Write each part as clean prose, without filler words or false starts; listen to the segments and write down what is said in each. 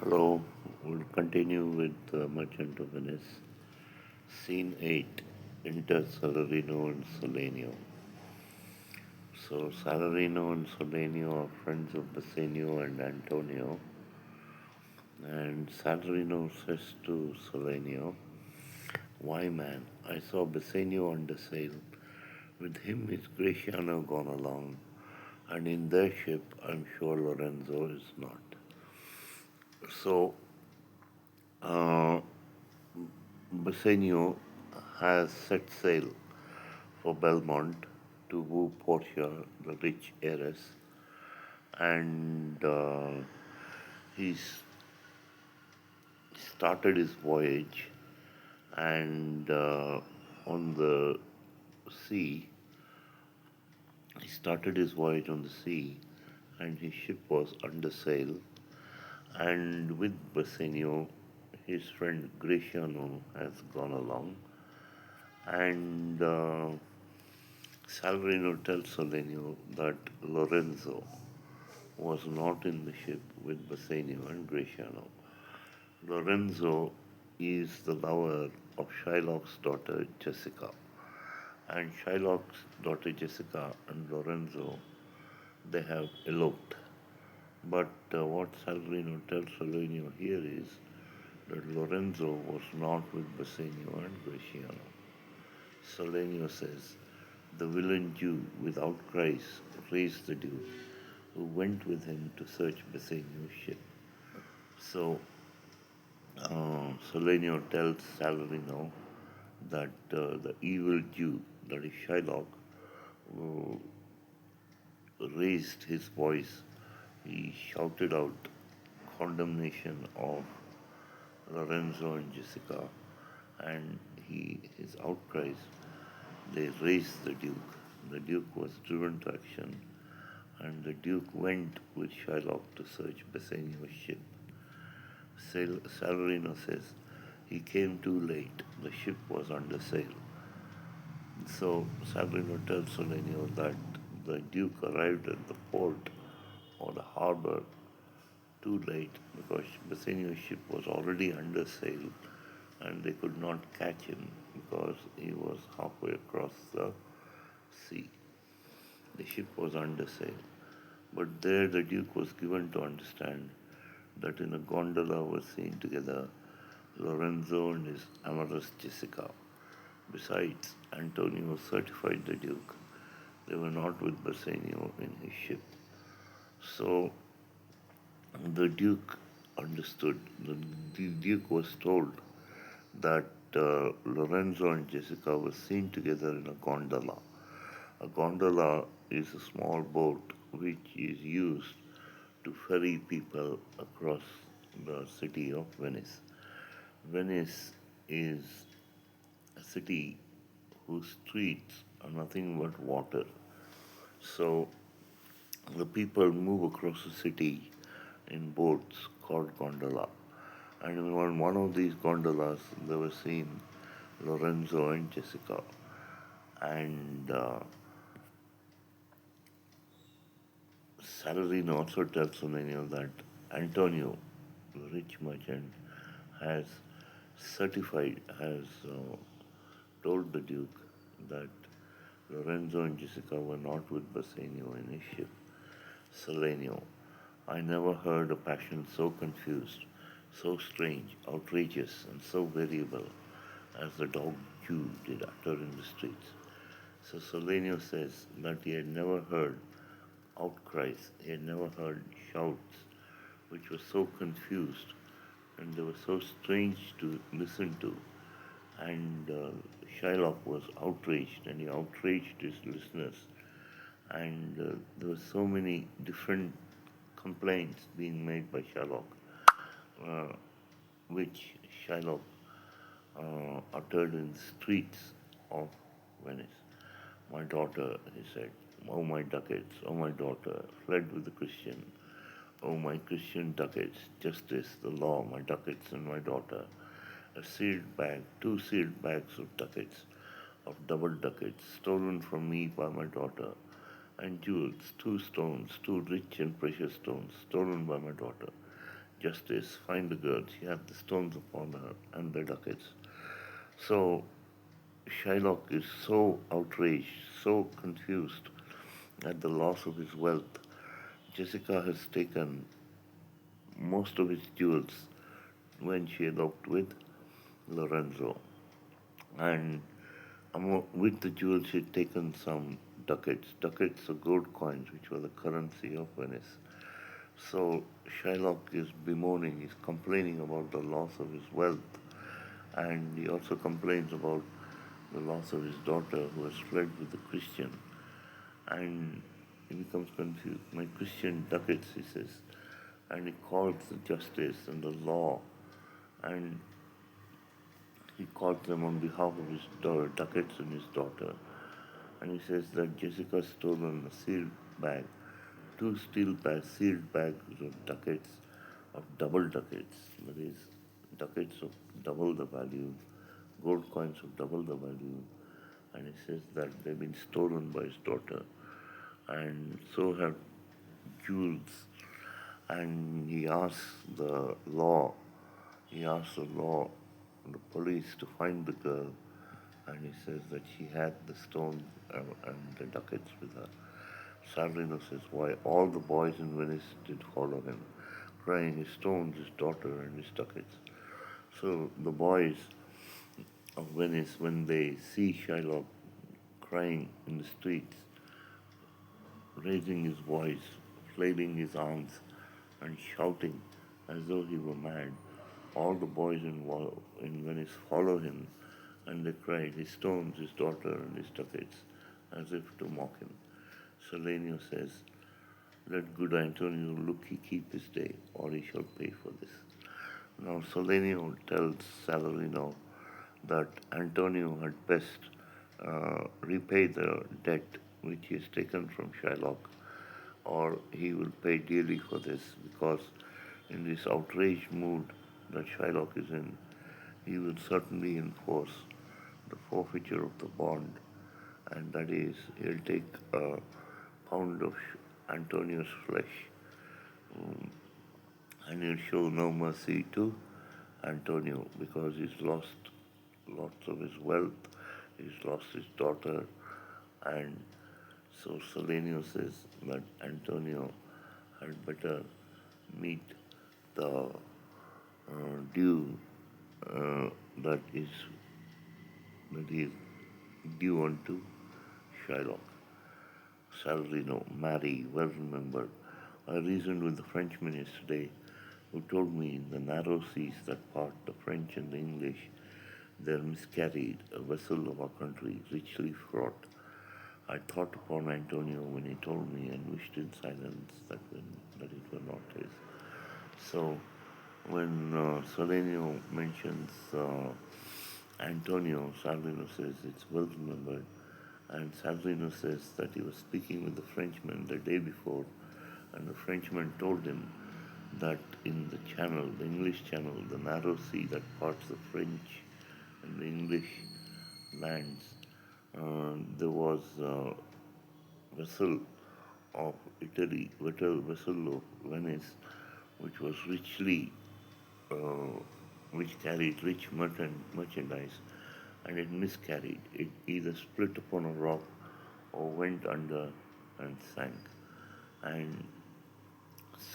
Hello, we'll continue with Merchant of Venice. Scene 8, Enter Salarino and Solenio. So, Salarino and Solenio are friends of Bassanio and Antonio, and Salarino says to Solenio, "Why, man, I saw Bassanio under sail. With him is Graciano gone along, and in their ship I'm sure Lorenzo is not." So, uh, Bassanio has set sail for Belmont to woo Portia, the rich heiress, and he's started his voyage. And on the sea, he started his voyage on the sea, and his ship was under sail. And with Bassanio, his friend Graciano has gone along, and Salvino tells Solenio that Lorenzo was not in the ship with Bassanio and Graciano. Lorenzo is the lover of Shylock's daughter Jessica, and Shylock's daughter Jessica and Lorenzo, they have eloped. But what Salvino tells Solenio here is that Lorenzo was not with Bassanio and Graciano. Solenio says, "The villain Jew without Christ raised the Duke, who went with him to search Bassanio's ship." So Solenio tells Salarino that the evil Jew, that is Shylock, uh, raised his voice. He shouted out condemnation of Lorenzo and Jessica, and his outcries, they raised the Duke. The Duke was driven to action, and the Duke went with Shylock to search Bassanio's ship. Salarino says he came too late. The ship was under sail. So Salarino tells Solenio that the Duke arrived at the port or the harbor too late because Bassanio's ship was already under sail and they could not catch him because he was halfway across the sea. The ship was under sail. But there the Duke was given to understand that in a gondola were seen together Lorenzo and his amorous Jessica. Besides, Antonio certified the Duke they were not with Bassanio in his ship. So the Duke understood. The Duke was told that Lorenzo and Jessica were seen together in a gondola. A gondola is a small boat which is used to ferry people across the city of Venice. Venice is a city whose streets are nothing but water. So the people move across the city in boats called gondola. And on one of these gondolas, they were seen Lorenzo and Jessica. And Saladin also tells Solenio that Antonio, the rich merchant, has told the Duke that Lorenzo and Jessica were not with Bassanio in his ship. Solenio, I never heard a passion so confused, so strange, outrageous, and so variable as the dog Jew did utter in the streets. So Solenio says that he had never heard outcries, he had never heard shouts which were so confused and they were so strange to listen to. And Shylock was outraged and he outraged his listeners. And there were so many different complaints being made by Shylock, uh, which Shylock uttered in the streets of Venice. My daughter, he said, oh my ducats, oh my daughter, fled with the Christian. Oh my Christian ducats, justice, the law, my ducats and my daughter. A sealed bag, two sealed bags of ducats, of double ducats, stolen from me by my daughter. And jewels, two stones, two rich and precious stones, stolen by my daughter. Justice, find the girl. She had the stones upon her and the ducats. So Shylock is so outraged, so confused at the loss of his wealth. Jessica has taken most of his jewels when she eloped with Lorenzo. And with the jewels, she had taken some ducats. Ducats are gold coins, which were the currency of Venice. So Shylock is bemoaning, he's complaining about the loss of his wealth, and he also complains about the loss of his daughter who has fled with a Christian. And he becomes confused. My Christian ducats, he says, and he calls the justice and the law, and he calls them on behalf of his daughter, ducats and his daughter. And he says that Jessica stolen a sealed bag, two steel bags, sealed bags of ducats, of double ducats, that is, ducats of double the value, gold coins of double the value. And he says that they've been stolen by his daughter, and so have jewels. And he asks the law, the police to find the girl, and he says that she had the stone and the ducats with her. Salarino says why all the boys in Venice did follow him, crying his stones, his daughter, and his ducats. So the boys of Venice, when they see Shylock crying in the streets, raising his voice, flailing his arms, and shouting as though he were mad, all the boys in Venice follow him, and they cried, his stones, his daughter, and his ducats, as if to mock him. Salenio says, let good Antonio look he keep his day, or he shall pay for this. Now Salenio tells Salarino that Antonio had best repay the debt which he has taken from Shylock, or he will pay dearly for this, because in this outraged mood that Shylock is in, he will certainly enforce the forfeiture of the bond, and that is, he'll take a pound of Antonio's flesh, and he'll show no mercy to Antonio because he's lost lots of his wealth, he's lost his daughter, and so Salenio says that Antonio had better meet the due uh, that is due unto Shylock. Salarino, marry, well remembered. I reasoned with the Frenchman yesterday, who told me in the narrow seas that part the French and the English, there miscarried a vessel of our country, richly fraught. I thought upon Antonio when he told me, and wished in silence that it were not his. So, when Salenio mentions Antonio, Salvino says it's well remembered, and Salvino says that he was speaking with the Frenchman the day before, and the Frenchman told him that in the channel, the English channel, the narrow sea that parts the French and the English lands, there was a vessel of Italy, vessel of Venice, which was uh, which carried rich merchandise, and it miscarried. It either split upon a rock or went under and sank. And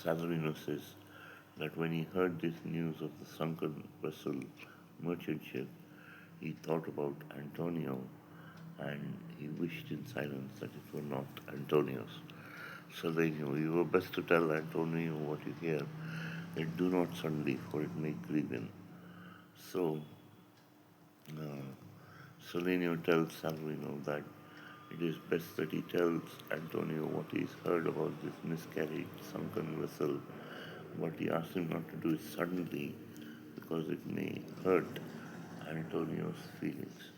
Salarino says that when he heard this news of the sunken vessel, merchant ship, he thought about Antonio, and he wished in silence that it were not Antonio's. Salenio, you were best to tell Antonio what you hear, and do not suddenly, for it may grieve him. So, uh, Salenio tells Salarino that it is best that he tells Antonio what he's heard about this miscarried, sunken vessel, but he asks him not to do it suddenly because it may hurt Antonio's feelings.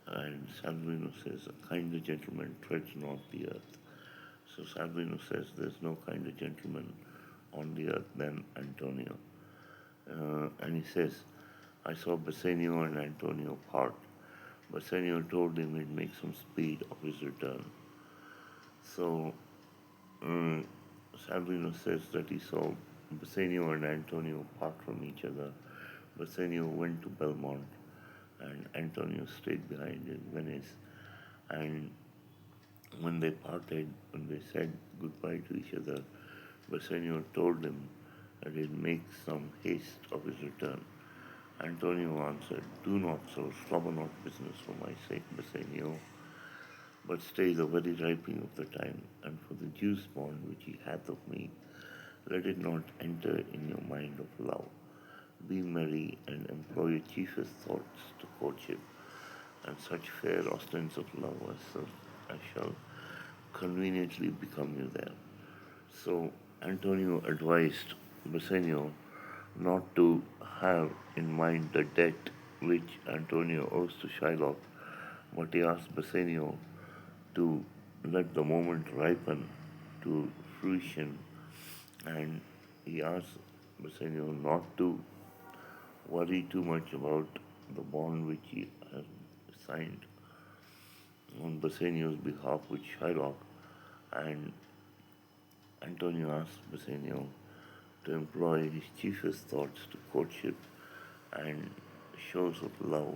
And Salvino says, a kinder gentleman treads not the earth. So Salvino says, there's no kinder gentleman on the earth than Antonio. And he says, I saw Bassanio and Antonio part. Bassanio told him he'd make some speed of his return. So uh, Salvino says that he saw Bassanio and Antonio part from each other. Bassanio went to Belmont, and Antonio stayed behind in Venice. And when they parted, when they said goodbye to each other, Bassanio told him that he'd make some haste of his return. Antonio answered, "Do not so stubborn not business for my sake, Bassanio, but stay the very ripening of the time, and for the Jew's bond which he hath of me, let it not enter in your mind of love. Be merry and employ your chiefest thoughts to courtship, and such fair ostents of love as shall conveniently become you there." So Antonio advised Bassanio not to have in mind the debt which Antonio owes to Shylock, but he asked Bassanio to let the moment ripen to fruition, and he asked Bassanio not to worry too much about the bond which he has signed on Bassanio's behalf with Shylock, and Antonio asked Bassanio to employ his chiefest thoughts to courtship and shows of love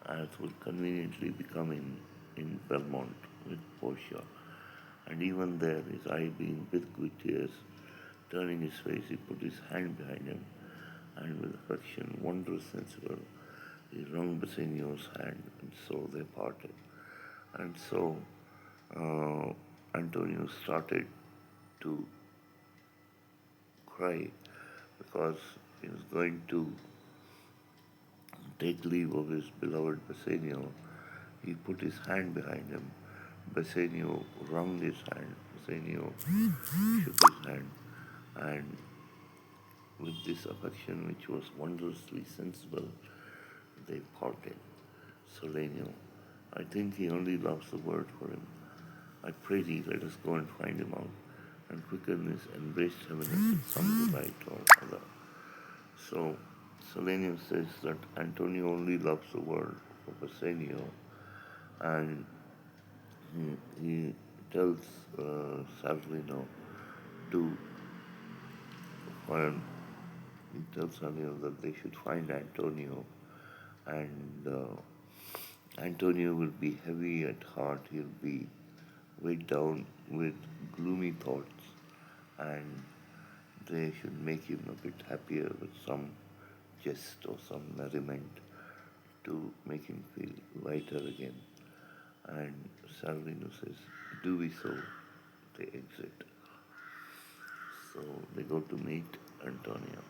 as would conveniently be coming in Belmont with Portia. And even there, his eye being big with tears, turning his face, he put his hand behind him, and with affection wondrous sensible, he wrung Bassanio's hand, and so they parted. And so uh, Antonio started to cry because he was going to take leave of his beloved Bassanio. He put his hand behind him. Bassanio wrung his hand. Bassanio shook his hand, and with this affection, which was wondrously sensible, they parted. Solenio, I think he only loves the word for him. I pray thee, let us go and find him out, and quicken this embraced heaviness with some delight or other. So, Solenio says that Antonio only loves the word for Bassanio, and he tells Salvino to find, he tells Salvino that they should find Antonio, and Antonio will be heavy at heart, he'll be weighed down with gloomy thoughts, and they should make him a bit happier with some jest or some merriment to make him feel lighter again. And Salvino says, "Do we so?" They exit. So they go to meet Antonio.